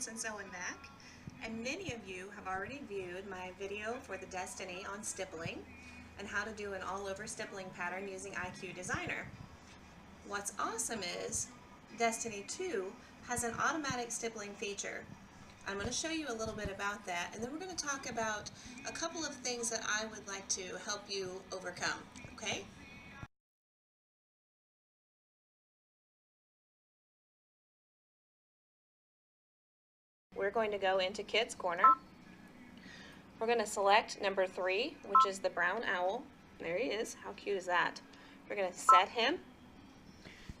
students and Sew and Back, and many of you have already viewed my video for the Destiny on stippling and how to do an all-over stippling pattern using IQ Designer. What's awesome is Destiny 2 has an automatic stippling feature. I'm going to show you a little bit about that, and then we're going to talk about a couple of things that I would like to help you overcome, okay? We're going to go into Kids Corner. We're going to select number 3, which is the brown owl. There he is. How cute is that? We're going to set him.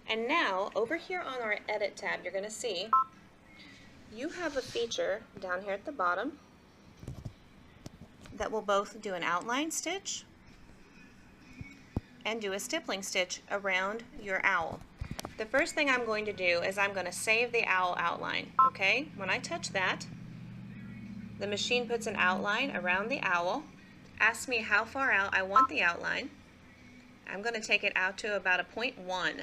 And now, over here on our Edit tab, you're going to see you have a feature down here at the bottom that will both do an outline stitch and do a stippling stitch around your owl. The first thing I'm going to do is I'm going to save the owl outline, okay? When I touch that, the machine puts an outline around the owl, asks me how far out I want the outline. I'm going to take it out to about a 0.1.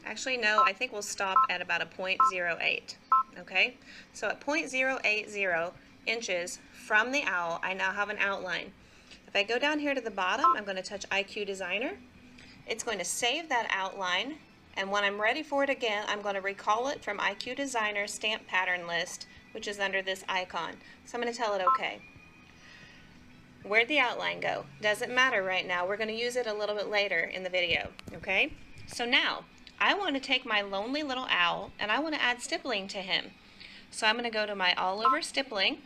Actually, no, I think we'll stop at about a 0.08, okay? So at 0.080 inches from the owl, I now have an outline. If I go down here to the bottom, I'm going to touch IQ Designer. It's going to save that outline, and when I'm ready for it again, I'm going to recall it from IQ Designer Stamp Pattern List, which is under this icon. So I'm going to tell it OK. Where'd the outline go? Doesn't matter right now. We're going to use it a little bit later in the video, okay? So now, I want to take my lonely little owl, and I want to add stippling to him. So I'm going to go to my all over stippling,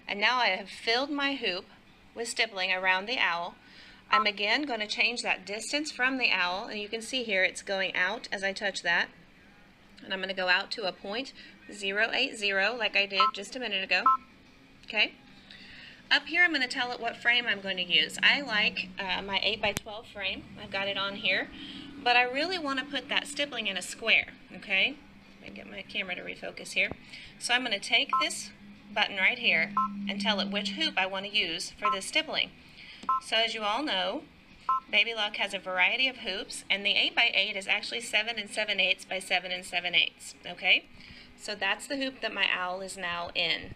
and now I have filled my hoop with stippling around the owl. I'm again going to change that distance from the owl, and you can see here it's going out as I touch that. And I'm going to go out to a 0.080 like I did just a minute ago. Okay. Up here I'm going to tell it what frame I'm going to use. I like my 8x12 frame. I've got it on here. But I really want to put that stippling in a square. Okay. Let me get my camera to refocus here. So I'm going to take this button right here and tell it which hoop I want to use for this stippling. So as you all know, Baby Lock has a variety of hoops, and the 8x8 is actually 7 7/8 by 7 7/8. Okay, so that's the hoop that my owl is now in.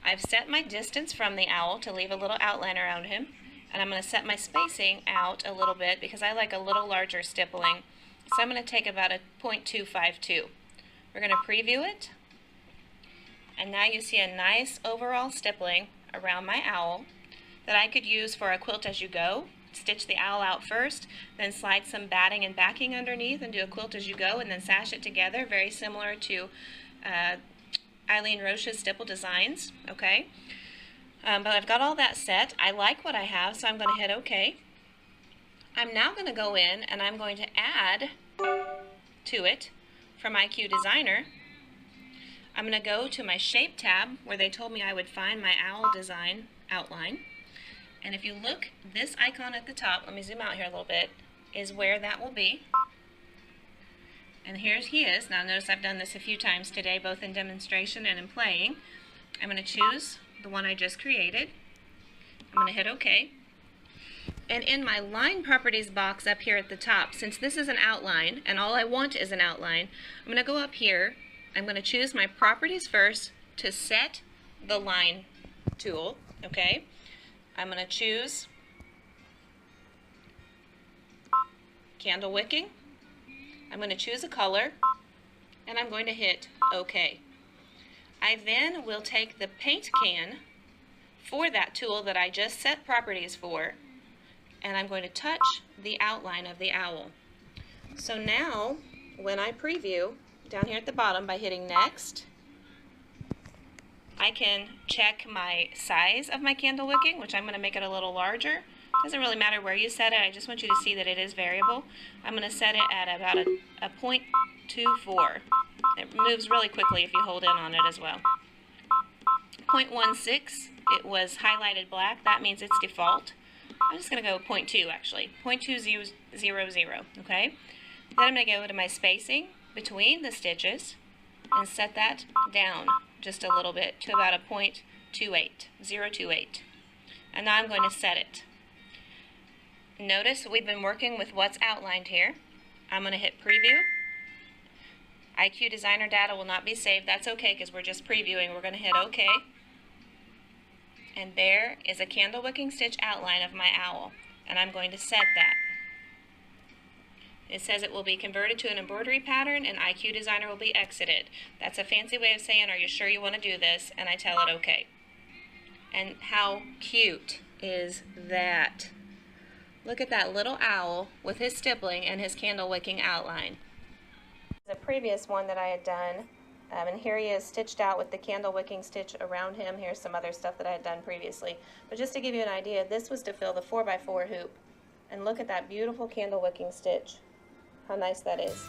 I've set my distance from the owl to leave a little outline around him, and I'm going to set my spacing out a little bit because I like a little larger stippling. So I'm going to take about a 0.252. We're going to preview it, and now you see a nice overall stippling around my owl that I could use for a quilt as you go. Stitch the owl out first, then slide some batting and backing underneath and do a quilt as you go, and then sash it together, very similar to Eileen Roche's Stipple Designs, okay? But I've got all that set. I like what I have, so I'm going to hit OK. I'm now going to go in and I'm going to add to it from IQ Designer. I'm going to go to my Shape tab where they told me I would find my owl design outline. And if you look, this icon at the top, let me zoom out here a little bit, is where that will be. And here he is. Now notice I've done this a few times today, both in demonstration and in playing. I'm going to choose the one I just created. I'm going to hit OK. And in my line properties box up here at the top, since this is an outline, and all I want is an outline, I'm going to go up here. I'm going to choose my properties first to set the line tool, okay? I'm going to choose candle wicking. I'm going to choose a color, and I'm going to hit OK. I then will take the paint can for that tool that I just set properties for, and I'm going to touch the outline of the owl. So now, when I preview down here at the bottom by hitting Next, I can check my size of my candle wicking, which I'm going to make it a little larger. Doesn't really matter where you set it, I just want you to see that it is variable. I'm going to set it at about a 0.24. It moves really quickly if you hold in on it as well. 0.16, it was highlighted black, that means it's default. I'm just going to go 0.2 actually, 0.200, okay? Then I'm going to go to my spacing between the stitches and set that down just a little bit to about a 0.28, 0.28. And now I'm going to set it. Notice we've been working with what's outlined here. I'm going to hit preview. IQ Designer data will not be saved. That's okay because we're just previewing. We're going to hit OK. And there is a candle wicking stitch outline of my owl. And I'm going to set that. It says it will be converted to an embroidery pattern and IQ Designer will be exited. That's a fancy way of saying, are you sure you want to do this? And I tell it OK. And how cute is that? Look at that little owl with his stippling and his candle wicking outline. The previous one that I had done, and here he is stitched out with the candle wicking stitch around him. Here's some other stuff that I had done previously. But just to give you an idea, this was to fill the 4x4 hoop. And look at that beautiful candle wicking stitch. How nice that is.